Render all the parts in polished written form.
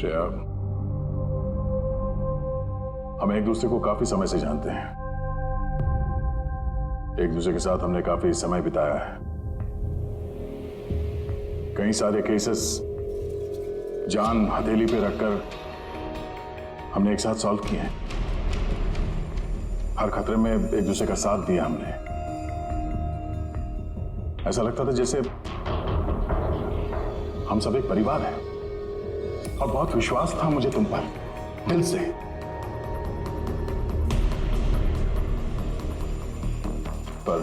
श्रेया, हम एक दूसरे को काफी समय से जानते हैं। एक दूसरे के साथ हमने काफी समय बिताया है। कई सारे केसेस जान हथेली पे रखकर हमने एक साथ सॉल्व किए हैं। हर खतरे में एक दूसरे का साथ दिया हमने। ऐसा लगता था जैसे हम सब एक परिवार हैं, और बहुत विश्वास था मुझे तुम पर, दिल से। पर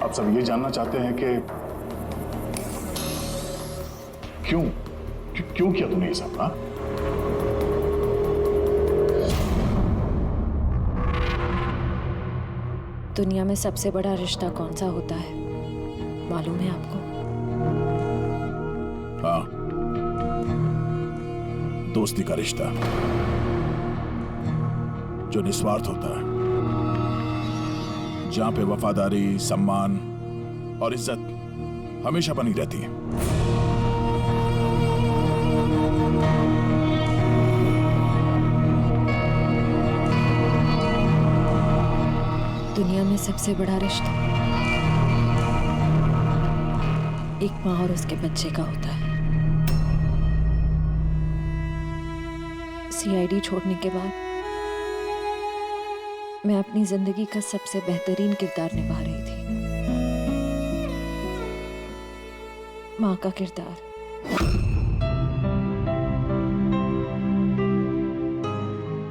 अब सब ये जानना चाहते हैं कि क्यों किया तुमने ये सब? हाँ, दुनिया में सबसे बड़ा रिश्ता कौन सा होता है मालूम है आपको? हाँ, दोस्ती का रिश्ता, जो निस्वार्थ होता है, जहां पे वफादारी, सम्मान और इज्जत हमेशा बनी रहती है। दुनिया में सबसे बड़ा रिश्ता एक माँ और उसके बच्चे का होता है। सीआईडी छोड़ने के बाद मैं अपनी जिंदगी का सबसे बेहतरीन किरदार निभा रही थी, माँ का किरदार।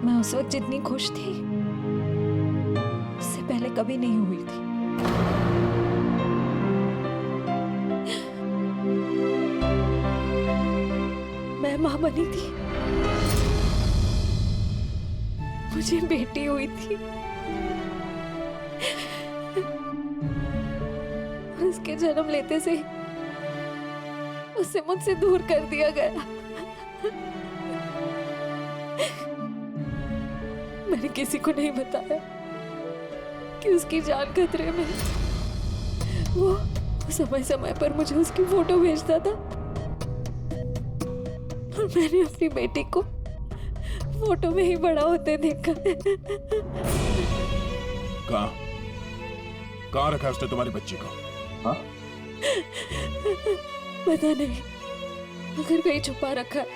मैं उस वक्त जितनी खुश थी उससे पहले कभी नहीं हुई थी। मैं माँ बनी थी, मुझे बेटी हुई थी, उसके जन्म लेते से उसे मुझसे दूर कर दिया गया। मैंने किसी को नहीं बताया कि उसकी जान खतरे में। वो समय समय पर मुझे उसकी फोटो भेजता था और मैंने अपनी बेटी को फोटो में ही बड़ा होते देखा। कहाँ रखा उसने तुम्हारी बच्ची को? हाँ? पता नहीं, अगर कहीं छुपा रखा है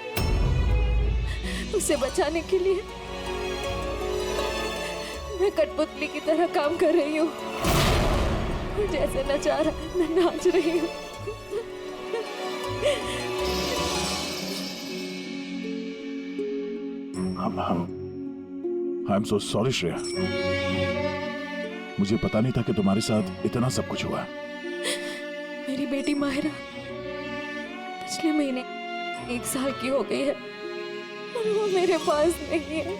उसे बचाने के लिए मैं कठपुतली की तरह काम कर रही हूँ। जैसे नचा रहा है मैं नाच रही हूँ। I am so sorry Shreya, मुझे पता नहीं था कि तुम्हारे साथ इतना सब कुछ हुआ। मेरी बेटी माहिरा पिछले महीने 1 साल की हो गई है और वो मेरे पास नहीं है।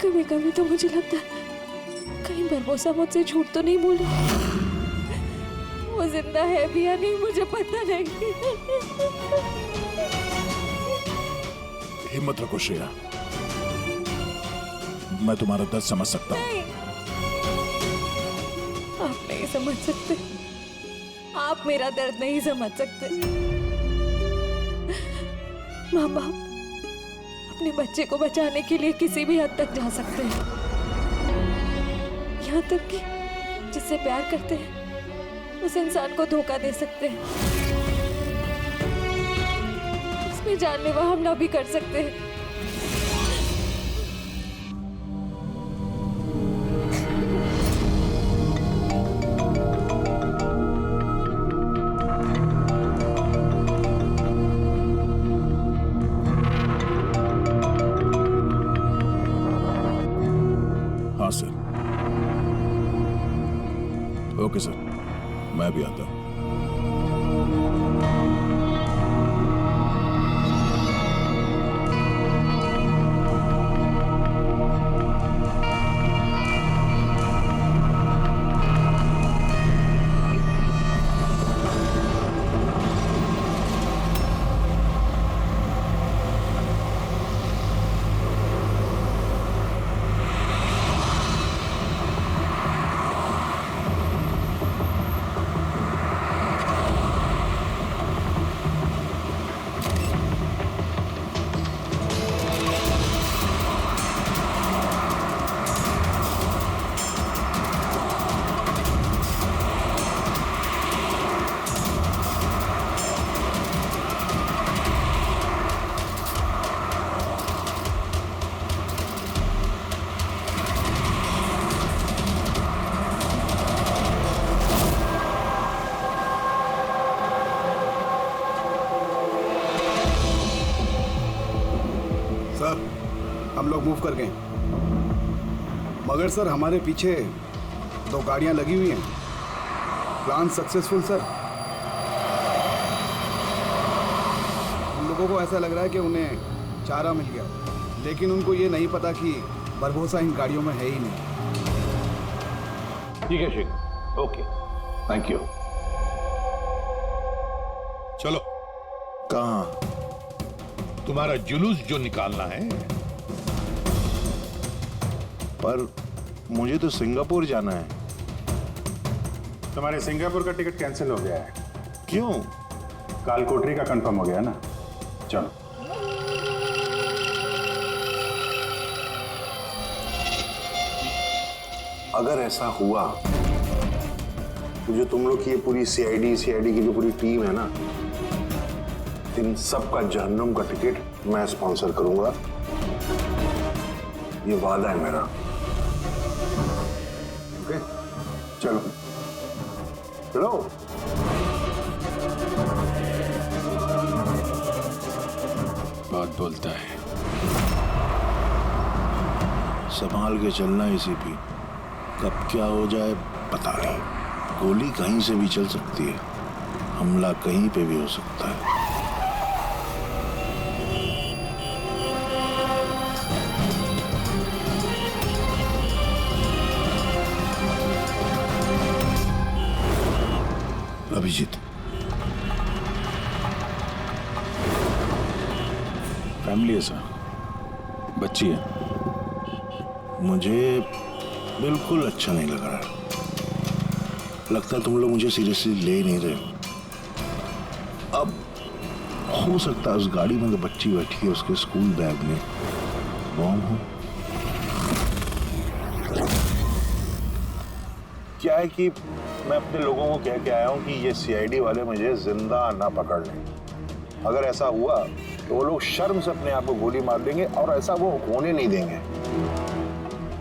कभी कभी तो मुझे लगता है कहीं बरबोसा मुझसे झूठ तो नहीं बोली। वो जिंदा है भी या नहीं मुझे पता नहीं। हिम्मत रखो श्रेया, मैं तुम्हारा दर्द समझ सकता हूँ। नहीं, आप नहीं समझ सकते, आप मेरा दर्द नहीं समझ सकते। माँ बाप अपने बच्चे को बचाने के लिए किसी भी हद तक जा सकते हैं, यहाँ तक कि जिससे प्यार करते हैं उस इंसान को धोखा दे सकते हैं। इसमें जानलेवा हमला भी कर सकते हैं। हाँ सर। ओके सर, मैं भी आता हूँ। लोग मूव कर गए, मगर सर हमारे पीछे 2 गाड़ियां लगी हुई हैं। Plan successful sir. उन लोगों को ऐसा लग रहा है कि उन्हें चारा मिल गया, लेकिन उनको ये नहीं पता कि बरबोसा इन गाड़ियों में है ही नहीं। ठीक है शेख, ओके, थैंक यू। चलो, कहाँ? तुम्हारा जुलूस जो निकालना है। पर मुझे तो सिंगापुर जाना है। तुम्हारे सिंगापुर का टिकट कैंसिल हो गया है। क्यों? कालकोटरी का कंफर्म हो गया ना। चलो। अगर ऐसा हुआ तो जो तुम लोग की ये पूरी सीआईडी की जो पूरी टीम है ना, इन सब का जहन्नुम का टिकट मैं स्पॉन्सर करूंगा। ये वादा है मेरा। ओके, चलो चलो। बहुत बोलता है। संभाल के चलना एसीपी, कब क्या हो जाए पता नहीं। गोली कहीं से भी चल सकती है, हमला कहीं पे भी हो सकता है। अभिजीत, फैमिली है सर, बच्ची है। मुझे बिल्कुल अच्छा नहीं लग रहा। लगता है तुम लोग मुझे सीरियसली ले नहीं रहे हो। अब हो सकता है उस गाड़ी में जो बच्ची बैठी है उसके स्कूल बैग में बॉम्ब हो। क्या है कि मैं अपने लोगों को कह के आया हूं कि ये सीआईडी वाले मुझे जिंदा ना पकड़ लें। अगर ऐसा हुआ तो वो लोग शर्म से अपने आप को गोली मार देंगे, और ऐसा वो होने नहीं देंगे,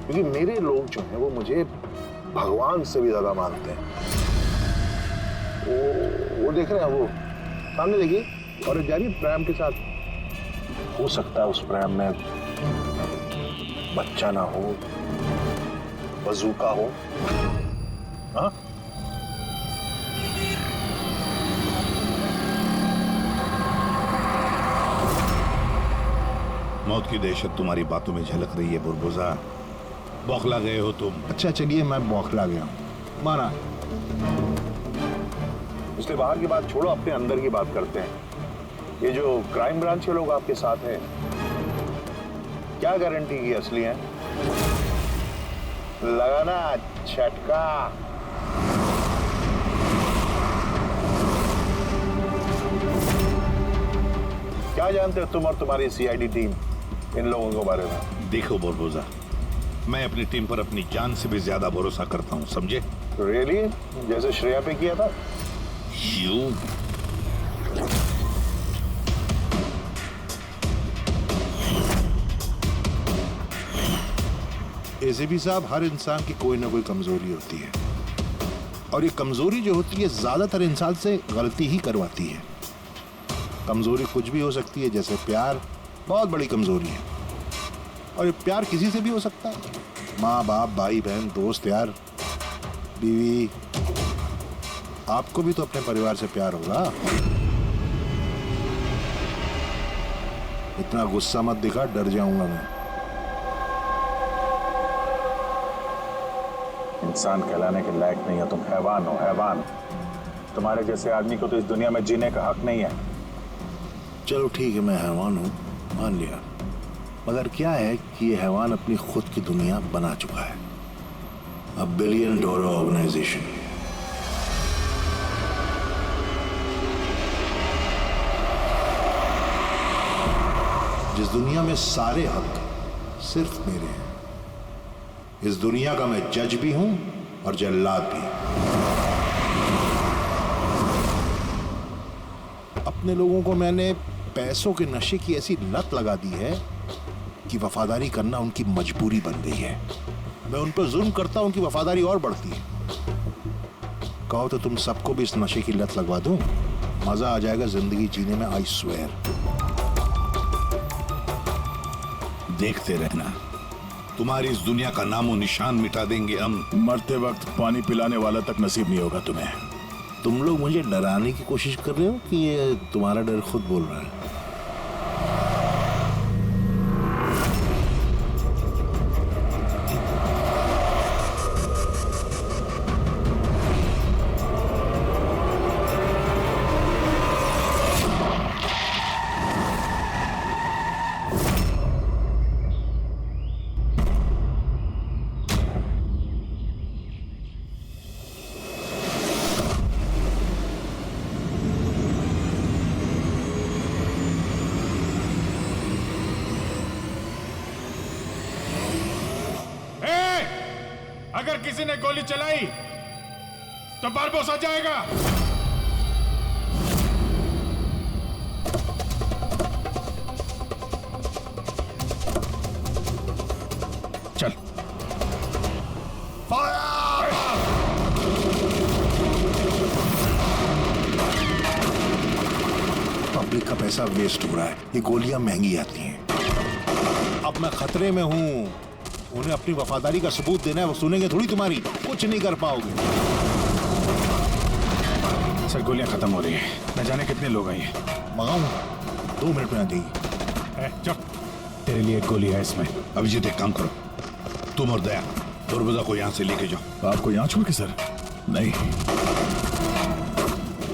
क्योंकि मेरे लोग जो हैं वो मुझे भगवान से भी ज्यादा मानते हैं। वो देख रहे हैं, वो सामने देखिए, और जा रही प्रेम के साथ। हो सकता है उस प्रेम में बच्चा ना हो, बजूका हो। हाँ, मौत की दहशत तुम्हारी बातों में झलक रही है बुरबुजा। बौखला गए हो तुम। अच्छा चलिए, मैं बौखला गया हूं, माना। इसलिए बाहर की बात छोड़ो, अपने अंदर की बात करते हैं। ये जो क्राइम ब्रांच के लोग आपके साथ हैं, क्या गारंटी की असली हैं? लगाना झटका। क्या जानते हो तुम और तुम्हारी सीआईडी टीम इन लोगों के बारे में? देखो बुरबुजा, मैं अपनी टीम पर अपनी जान से भी ज्यादा भरोसा करता हूं, समझे? रियली? जैसे श्रेया पे किया था? यू एसीपी साहब, हर इंसान की कोई ना कोई कमजोरी होती है, और ये कमजोरी जो होती है ज्यादातर इंसान से गलती ही करवाती है। कमजोरी कुछ भी हो सकती है, जैसे प्यार बहुत बड़ी कमजोरी है, और ये प्यार किसी से भी हो सकता है। माँ बाप, भाई बहन, दोस्त, यार, बीवी। आपको भी तो अपने परिवार से प्यार होगा। इतना गुस्सा मत दिखा, डर जाऊंगा मैं। इंसान कहलाने के लायक नहीं हो तुम, हैवान हो, हैवान। तुम्हारे जैसे आदमी को तो इस दुनिया में जीने का हक नहीं है। चलो ठीक है, मैं हैवान हूँ, मान लिया। मगर क्या है कि ये हैवान अपनी खुद की दुनिया बना चुका है, $1 बिलियन ऑर्गेनाइजेशन। जिस दुनिया में सारे हक सिर्फ मेरे हैं। इस दुनिया का मैं जज भी हूं और जल्लाद भी। अपने लोगों को मैंने पैसों के नशे की ऐसी लत लगा दी है कि वफादारी करना उनकी मजबूरी बन गई है। मैं उन पर जुल्म करता हूं, उनकी वफादारी और बढ़ती है। कहो तो तुम सबको भी इस नशे की लत लगवा दूं, मजा आ जाएगा जिंदगी जीने में, आई स्वेयर। देखते रहना। तुम्हारी इस दुनिया का नामो निशान मिटा देंगे हम। मरते वक्त पानी पिलाने वाला तक नसीब नहीं होगा तुम्हें। तुम लोग मुझे डराने की कोशिश कर रहे हो कि ये तुम्हारा डर खुद बोल रहा है? अगर किसी ने गोली चलाई तो बारबोसा जाएगा। चल। पब्लिक का पैसा वेस्ट हो रहा है। ये गोलियां महंगी आती हैं। अब मैं खतरे में हूं। उन्हें अपनी वफादारी का सबूत देना है। वो सुनेंगे थोड़ी तुम्हारी। कुछ नहीं कर पाओगे। सर गोलियां खत्म हो रही हैं। न जाने कितने लोग आए हैं। मंगाऊं? 2 मिनट में आ जाएगी। चुप। तेरे लिए एक गोली है इसमें। अभिजीत एक काम करो, तुम और दया दुर्बुदा को यहाँ से लेके जाओ। आपको यहाँ छोड़ के सर? नहीं।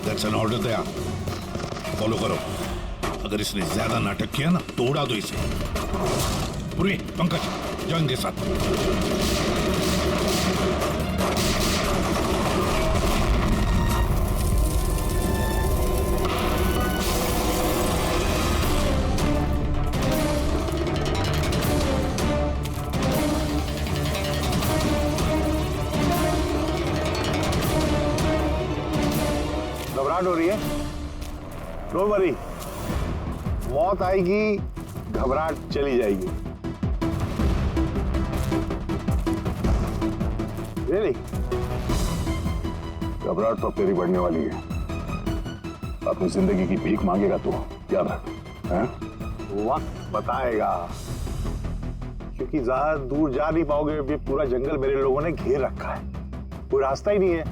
That's an order. Daya follow करो। अगर इसने ज्यादा नाटक किया ना तो उड़ा दो इसे। पूरी पंकज जाओ इनके साथ। घबराहट हो रही है? डोंट वरी, मौत आएगी, घबराहट चली जाएगी। Really? घबराहट तो तेरी बढ़ने वाली है। अपनी जिंदगी की भीख मांगेगा तू, याद रख। वक्त बताएगा, क्योंकि ज्यादा दूर जा नहीं पाओगे। अभी पूरा जंगल मेरे लोगों ने घेर रखा है, कोई रास्ता ही नहीं है।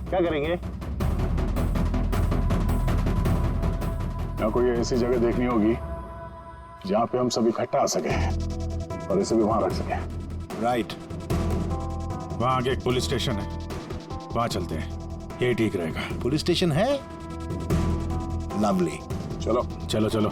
क्या करेंगे? यहाँ कोई ऐसी जगह देखनी होगी जहाँ पे हम सब इकट्ठा आ सके और इसे भी वहां रख सके। राइट। वहां आगे एक पुलिस स्टेशन है, वहां चलते हैं। ये ठीक रहेगा। पुलिस स्टेशन है? लवली। चलो चलो चलो।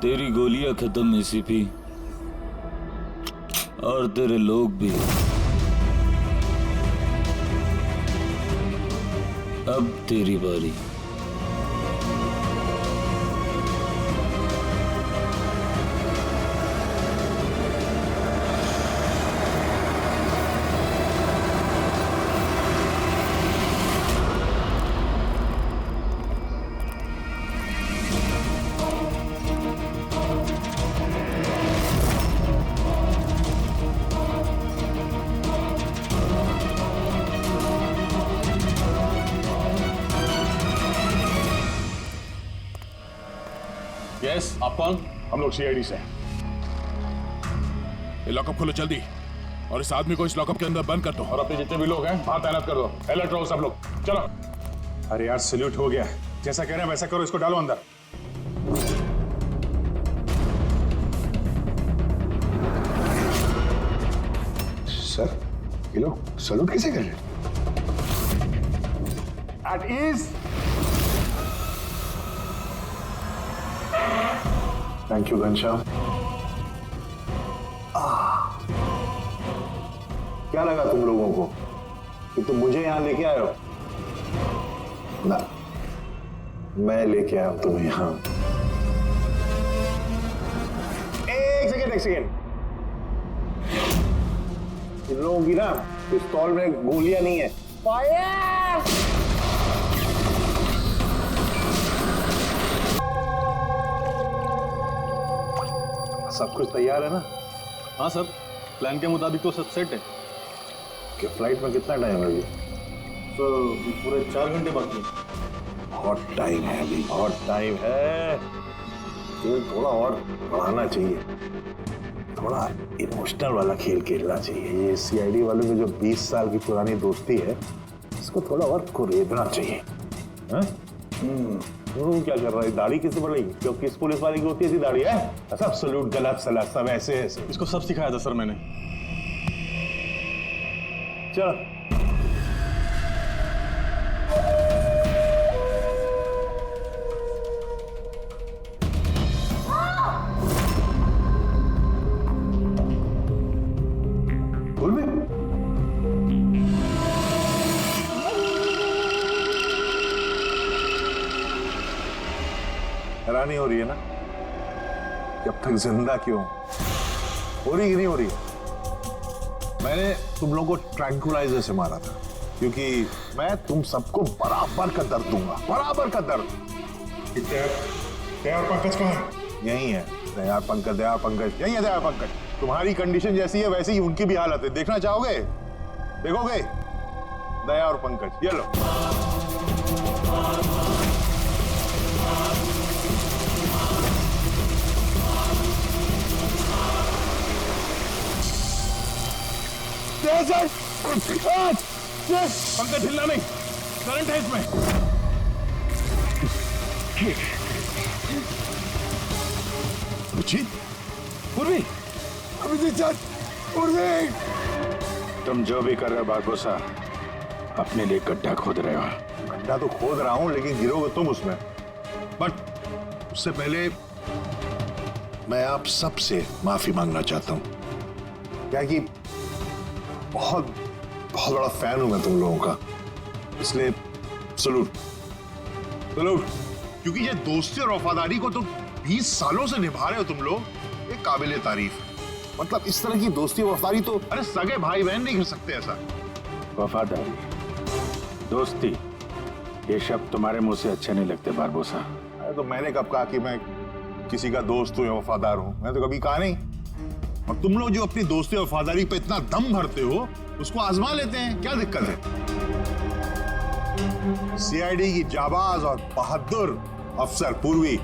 तेरी गोलियां खत्म एसीपी, और तेरे लोग भी। अब तेरी बारी। यस, आप कौन? हम लोग सीआईडी से हैं। ये लॉकअप खोलो जल्दी, और इस आदमी को इस लॉकअप के अंदर बंद कर दो, और अपने जितने भी लोग हैं वहां तैनात कर दो। अलर्ट रहो सब लोग। चलो। अरे यार सैल्यूट हो गया, जैसा कह रहे हैं वैसा करो, इसको डालो अंदर। सर ये लोग सैल्यूट कैसे कर रहे हैं? At ease. Thank you Ghanshyam. क्या लगा तुम लोगों को कि तुम मुझे यहां लेके आए हो? ना, मैं लेके आया हूं तुम्हें यहां। एक सेकेंड। इन लोगों की ना पिस्तौल में गोलियां नहीं है। फायर! सब कुछ तैयार है ना? हाँ सर, प्लान के मुताबिक तो सब सेट है। कि फ्लाइट में कितना टाइम लगे? तो पूरे 4 घंटे बाकी हैं। बहुत टाइम है अभी, बहुत टाइम है। खेल थोड़ा और बढ़ाना चाहिए, थोड़ा इमोशनल वाला खेल खेलना चाहिए। ये सीआईडी वालों में जो 20 साल की पुरानी दोस्ती है, इसको थोड़ा और कुरेदना चाहिए। क्या कर रहा है? दाढ़ी किससे बढ़ेगी? क्यों किस पुलिस वाले की होती है ऐसी दाढ़ी है? सब सलूट, गलत सलाह, सब ऐसे ऐसे। इसको सब सिखाया था सर मैंने। चलो बोल भी। हैरानी हो रही है ना कि अब तक जिंदा क्यों? हो रही कि नहीं हो रही? मैंने तुम लोगों को ट्रैंकुलाइजर से मारा था क्योंकि मैं तुम सबको बराबर का दर्द दूंगा, बराबर का दर्द। दया पंकज कहाँ है? यही है दया पंकज, दया पंकज यही है। दया पंकज, तुम्हारी कंडीशन जैसी है वैसी ही उनकी भी हालत है। देखना चाहोगे? देखोगे? दया और पंकज, ये लो। पंकज हिलना नहीं, करंट है इसमें। पूर्वी, तुम जो भी कर रहे हो बारबोसा, अपने लिए गड्ढा खोद रहे हो। गड्ढा तो खोद रहा हूं, लेकिन गिरोगे तुम उसमें। बट उससे पहले मैं आप सबसे माफी मांगना चाहता हूं। क्या कि बहुत बहुत बड़ा फैन हूं मैं तुम लोगों का, इसलिए सलूट सलूट। क्योंकि ये दोस्ती और वफादारी को तो 20 सालों से निभा रहे हो तुम लोग, ये काबिले तारीफ है। मतलब इस तरह की दोस्ती और वफादारी तो अरे सगे भाई बहन नहीं कर सकते ऐसा। वफादारी, दोस्ती, ये शब्द तुम्हारे मुंह से अच्छे नहीं लगते बारबोसा। अरे तो मैंने कब कहा कि मैं किसी का दोस्त हूं या वफादार हूं? मैं तो कभी कहा नहीं। और तुम लोग जो अपनी दोस्ती और वफादारी पे इतना दम भरते हो, उसको आजमा लेते हैं, क्या दिक्कत है? सीआईडी की जाबाज और बहादुर अफसर पूर्वी,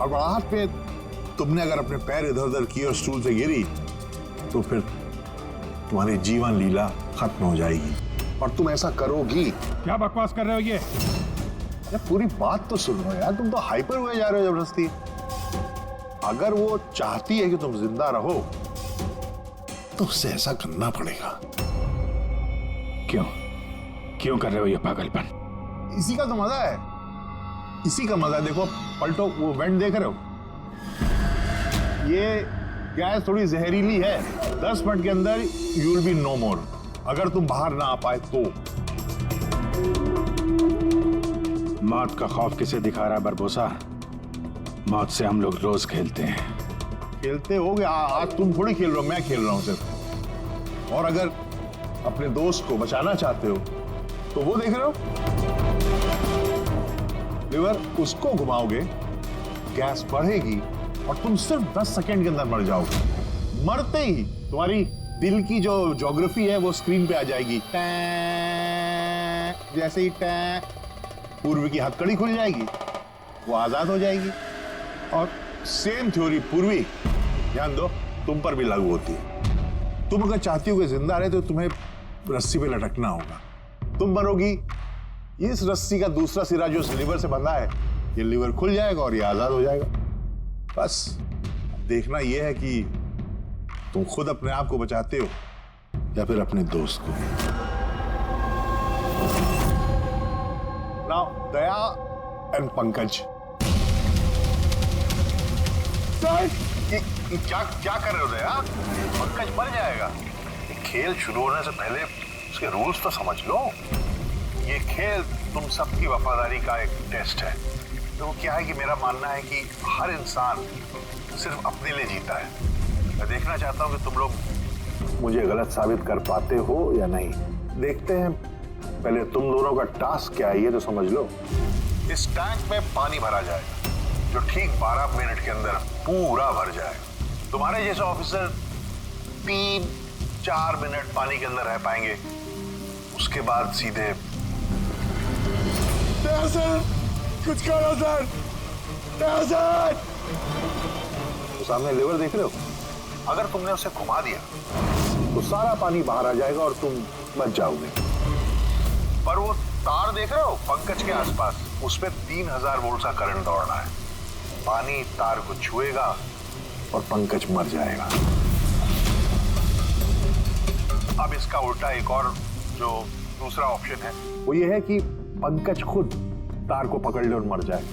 हड़बड़ाहट पे तुमने अगर अपने पैर इधर उधर किए और स्टूल से गिरी तो फिर तुम्हारी जीवन लीला खत्म हो जाएगी, और तुम ऐसा करोगी। क्या बकवास कर रहे हो ये? अरे पूरी बात तो सुनो यार, तुम तो हाइपर हुए जा रहे हो जबरदस्ती। अगर वो चाहती है कि तुम जिंदा रहो तो उससे ऐसा करना पड़ेगा। क्यों क्यों कर रहे हो ये पागलपन? इसी का तो मजा है, इसी का मजा है। देखो पलटो, वो वेंट देख रहे हो? ये गैस थोड़ी जहरीली है, 10 मिनट के अंदर यू विल बी नो मोर, अगर तुम बाहर ना आ पाए तो। मौत का खौफ किसे दिखा रहा है बरबोसा? मौत से हम लोग रोज खेलते हैं। खेलते हो गया, आज तुम थोड़ी खेल रहे हो, मैं खेल रहा हूं सिर्फ। और अगर अपने दोस्त को बचाना चाहते हो तो वो देख रहे हो, लिवर उसको घुमाओगे, गैस बढ़ेगी और तुम सिर्फ 10 सेकेंड के अंदर मर जाओगे। मरते ही तुम्हारी दिल की जो ज्योग्राफी है वो स्क्रीन पे आ जाएगी। जैसे ही पूर्वी की हथकड़ी खुल जाएगी, वो आजाद हो जाएगी। और सेम थ्योरी पूर्वी, ध्यान दो, तुम पर भी लागू होती है। तुम अगर चाहती हो कि जिंदा रहे तो तुम्हें रस्सी पे लटकना होगा। तुम मरोगी, इस रस्सी का दूसरा सिरा जो लिवर से बंधा है, ये लिवर खुल जाएगा और ये आजाद हो जाएगा। बस देखना यह है कि तुम खुद अपने आप को बचाते हो या फिर अपने दोस्त को। Now Daya and Pankaj. क्या क्या कर रहे हो दया? पंकज मर जाएगा। खेल शुरू होने से पहले उसके रूल्स तो समझ लो। ये खेल तुम सबकी वफादारी का एक टेस्ट है। तो क्या है कि मेरा मानना है कि हर इंसान सिर्फ अपने लिए जीता है। मैं देखना चाहता हूं कि तुम लोग मुझे गलत साबित कर पाते हो या नहीं। देखते हैं, पहले तुम दोनों का टास्क क्या है ये तो समझ लो। इस टैंक में पानी भरा जाएगा जो ठीक 12 मिनट के अंदर पूरा भर जाएगा। तुम्हारे जैसे ऑफिसर 3-4 मिनट पानी के अंदर रह पाएंगे, उसके बाद सीधे सर, कुछ करो सर, सर। तो सामने लेवर देख रहे हो, अगर तुमने उसे घुमा दिया तो सारा पानी बाहर आ जाएगा और तुम बच जाओगे। पर वो तार देख रहे हो पंकज के आसपास, उस पे 3000 वोल्ट का करंट दौड़ रहा है। पानी तार को छुएगा और पंकज मर जाएगा। अब इसका उल्टा एक और जो दूसरा ऑप्शन है वो ये है कि पंकज खुद तार को पकड़ ले और मर जाए।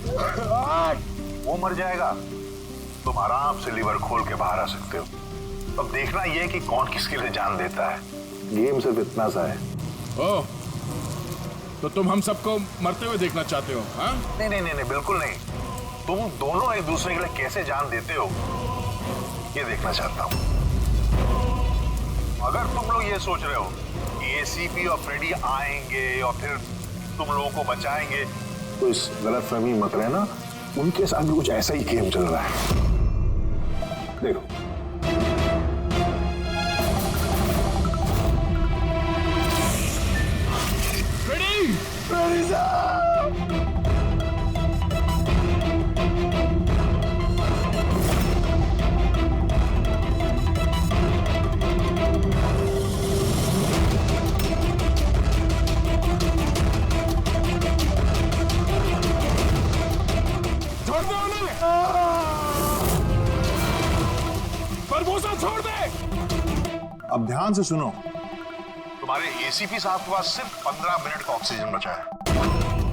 वो मर जाएगा, तुम आराम से लीवर खोल के बाहर आ सकते हो। अब देखना ये कि कौन किसके लिए जान देता है। गेम सिर्फ इतना सा है। ओह, तो तुम हम सबको मरते हुए देखना चाहते हो? हाँ? नहीं नहीं नहीं, बिल्कुल नहीं। तुम दोनों एक दूसरे के लिए कैसे जान देते हो ये देखना चाहता हूं। अगर तुम लोग ये सोच रहे हो कि एसीपी और फ्रेडी आएंगे और फिर तुम लोगों को बचाएंगे, तो इस गलतफहमी मत रहना। उनके साथ भी कुछ ऐसा ही गेम चल रहा है। देखो, फ्रेडी, फ्रेडी साहब! छोड़ दे। अब ध्यान से सुनो। तुम्हारे एसीपी साहब के पास सिर्फ 15 मिनट का ऑक्सीजन बचा है।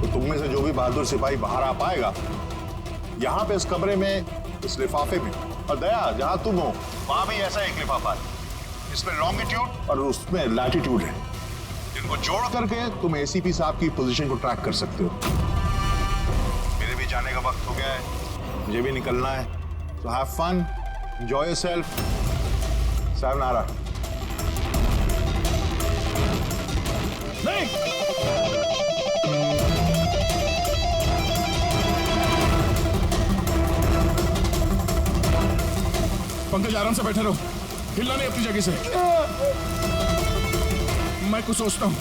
तो तुम में से जो भी बहादुर सिपाही बाहर आ पाएगा, यहाँ पे इस कमरे में, इस लिफाफे में, और दया जहाँ तुम हो वहां भी ऐसा एक लिफाफा है। इसमें लॉन्गिट्यूड और उसमें लैटिट्यूड है। इनको जोड़ करके तुम एसीपी साहब की पोजीशन को ट्रैक कर सकते हो। मेरे भी जाने का वक्त हो गया है, मुझे भी निकलना है। तो हैव फन, एंजॉय योरसेल्फ। सावनारा। नहीं, पंकज आराम से बैठे रहो, हिलना नहीं अपनी जगह से। मैं कुछ सोचता हूं।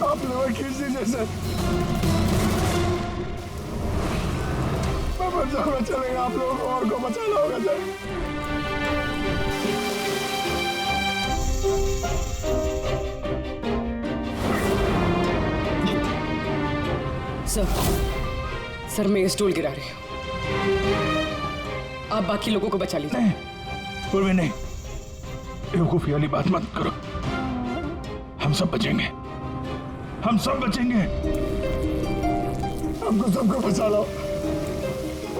आप लोग खींच दीजिए सर, मैं मर जाऊंगा। चलेगा, आप लोगों को और को बचाना होगा सर। सर, मैं ये स्टूल गिरा रही हूँ, आप बाकी लोगों को बचा लीजिए। नहीं, नहीं, बेवकूफी वाली बात मत करो। हम सब बचेंगे, हम सब बचेंगे। हमको सबको बचा लो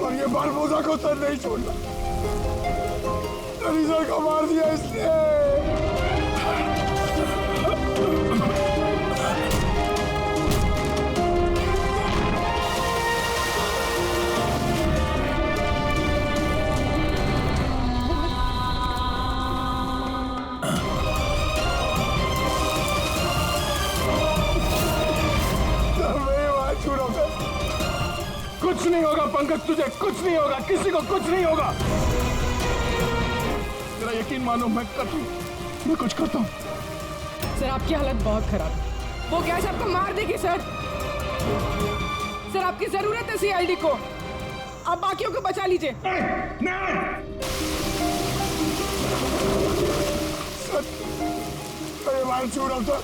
और ये बारबोजा को तो नहीं छोड़ना। सर को मार दिया इसने। कुछ नहीं होगा पंकज, तुझे कुछ नहीं होगा, किसी को कुछ नहीं होगा। तेरा यकीन मानो, मैं मैं कुछ करता हूँ। सर आपकी हालत बहुत खराब है, वो गैस आपको मार देगी सर। सर आपकी जरूरत है सीआईडी को, आप बाकियों को बचा लीजिए। अरे मार छोड़ तो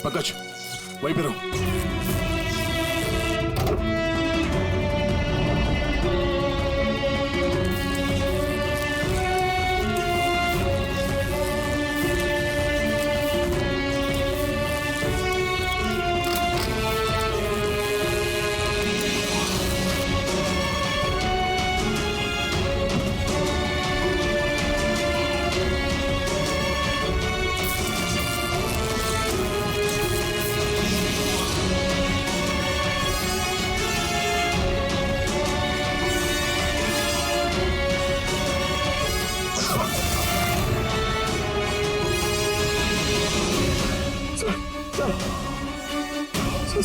पंकज वहीं पे रहो।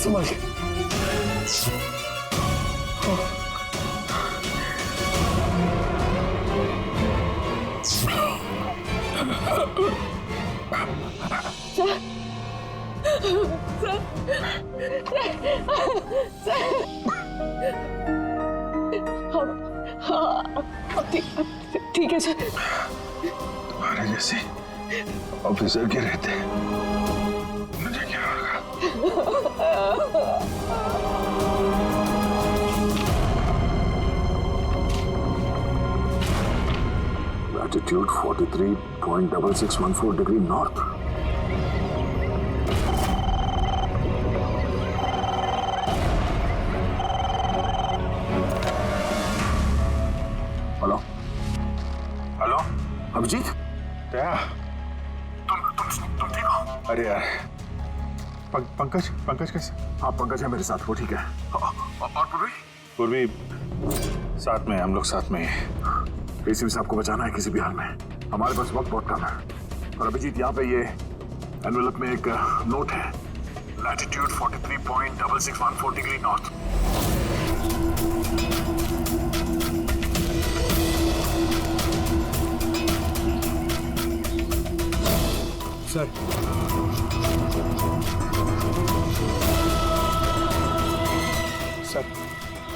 संभाल के। ठीक है सर। तुम्हारे जैसे ऑफिसर के रहते मुझे क्या होगा? Latitude 43.6614 degree north. Hello hello Abhijeet क्या तुम ठीक हो? अरे यार पंकज कैसे? हाँ पंकज है मेरे साथ, वो ठीक है। और पूर्वी साथ में, हम लोग साथ में। एसीपी साहब को बचाना है किसी भी हाल में, हमारे पास वक्त बहुत कम है। और अभिजीत यहाँ पे ये एनवेलप में एक नोट है, लैटिट्यूड 43.6614 डिग्री नॉर्थ।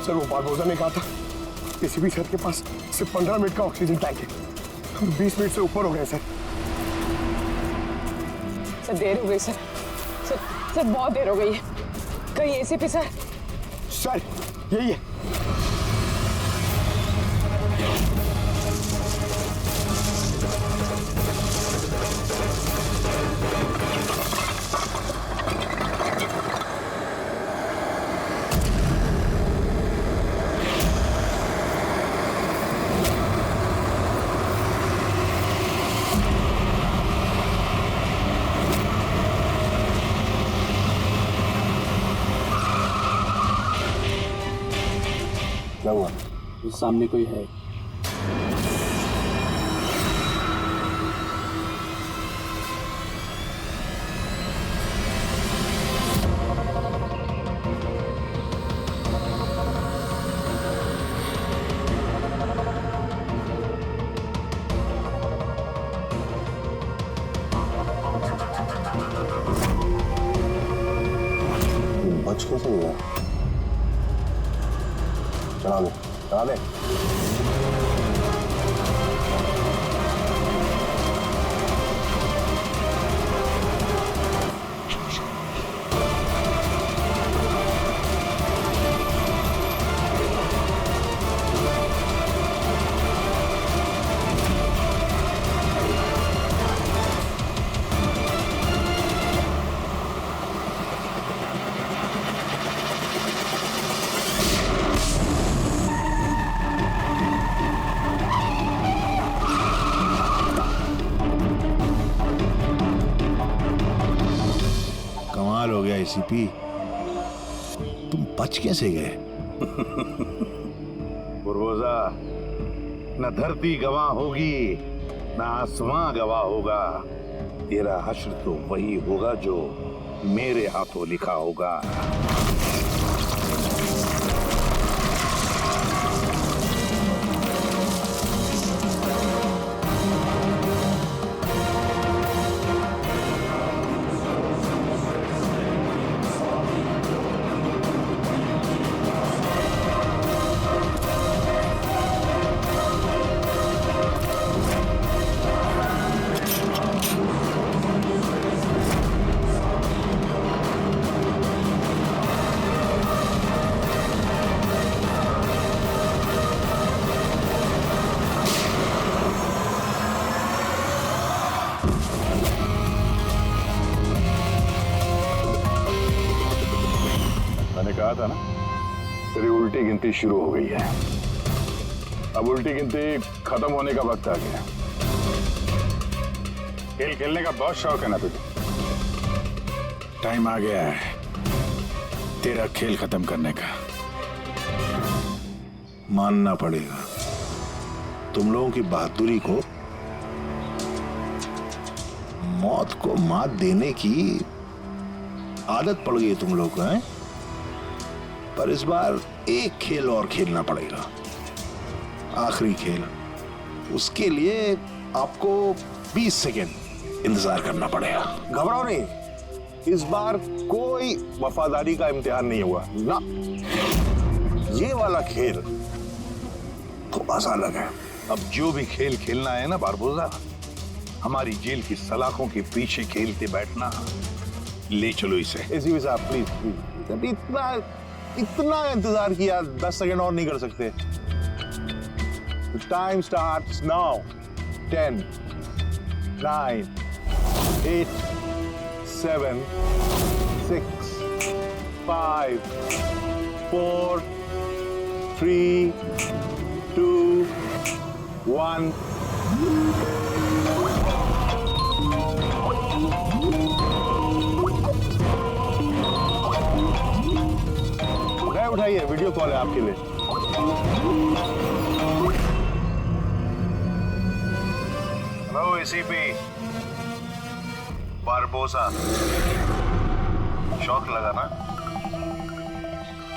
सर वो बारबोसा ने कहा था एसीपी सर के पास सिर्फ 15 मिनट का ऑक्सीजन टैंक है, हम 20 मिनट से ऊपर हो गए सर। सर देर हो गई सर, सर बहुत देर हो गई है। कहीं एसीपी सर? सर यही है। क्या हुआ? सामने कोई है। बच कैसे गया? चला दे, चला दे। कमाल हो गया एसीपी, तुम बच कैसे गए? बुरबोजा, न धरती गवाह होगी न आसमां गवाह होगा। तेरा हश्र तो वही होगा जो मेरे हाथों लिखा होगा। मैंने कहा था ना, तेरी उल्टी गिनती शुरू हो गई है। अब उल्टी गिनती खत्म होने का वक्त आ गया। खेल खेलने का बहुत शौक है ना तुझे? टाइम आ गया है तेरा खेल खत्म करने का। मानना पड़ेगा, तुम लोगों की बहादुरी को, मौत को मात देने की आदत पड़ गई तुम लोग को, हैं? पर इस बार एक खेल और खेलना पड़ेगा, आखिरी खेल। उसके लिए आपको 20 सेकेंड इंतजार करना पड़ेगा। घबराओ नहीं, इस बार कोई वफादारी का इम्तिहान नहीं हुआ ना। ये वाला खेल थोड़ा सा अलग है। अब जो भी खेल खेलना है ना बारबोजा, हमारी जेल की सलाखों के पीछे खेलते बैठना। ले चलो इसे। एसीपी साहब प्लीज प्लीज, अभी इतना इंतजार किया, 10 सेकंड और नहीं कर सकते। Time starts now. 10 9 8 7 6 5 4 3 2 1। उठाइए, वीडियो कॉल है आपके लिए। हेलो एसीपी बारबोसा, शौक लगा ना?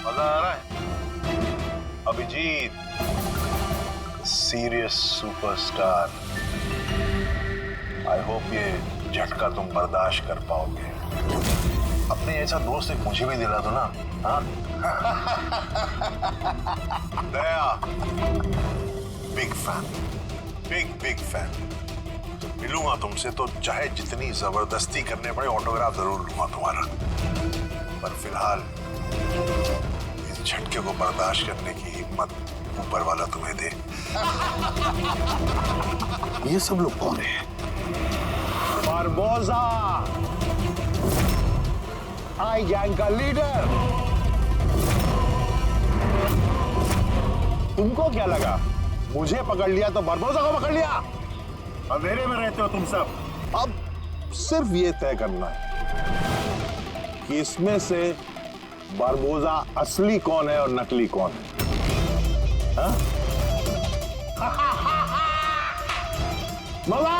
मजा आ रहा है? Abhijeet serious superstar, I hope ये झटका तुम बर्दाश्त कर पाओगे। अपने ऐसा दोस्त एक मुझे भी दिला दो ना। हाँ दया, बिग फैन, बिग फैन। मिलूंगा तुमसे तो चाहे जितनी जबरदस्ती करने पड़े, ऑटोग्राफ जरूर लूंगा तुम्हारा। पर फिलहाल इस झटके को बर्दाश्त करने की हिम्मत ऊपर वाला तुम्हें दे। ये सब लोग कौन है? बारबोसा, आई गैंग का लीडर। तुमको क्या लगा मुझे पकड़ लिया तो बारबोसा को पकड़ लिया? अंधेरे में रहते हो तुम सब। अब सिर्फ ये तय करना है कि इसमें से बारबोसा असली कौन है और नकली कौन है। हाँ? मजा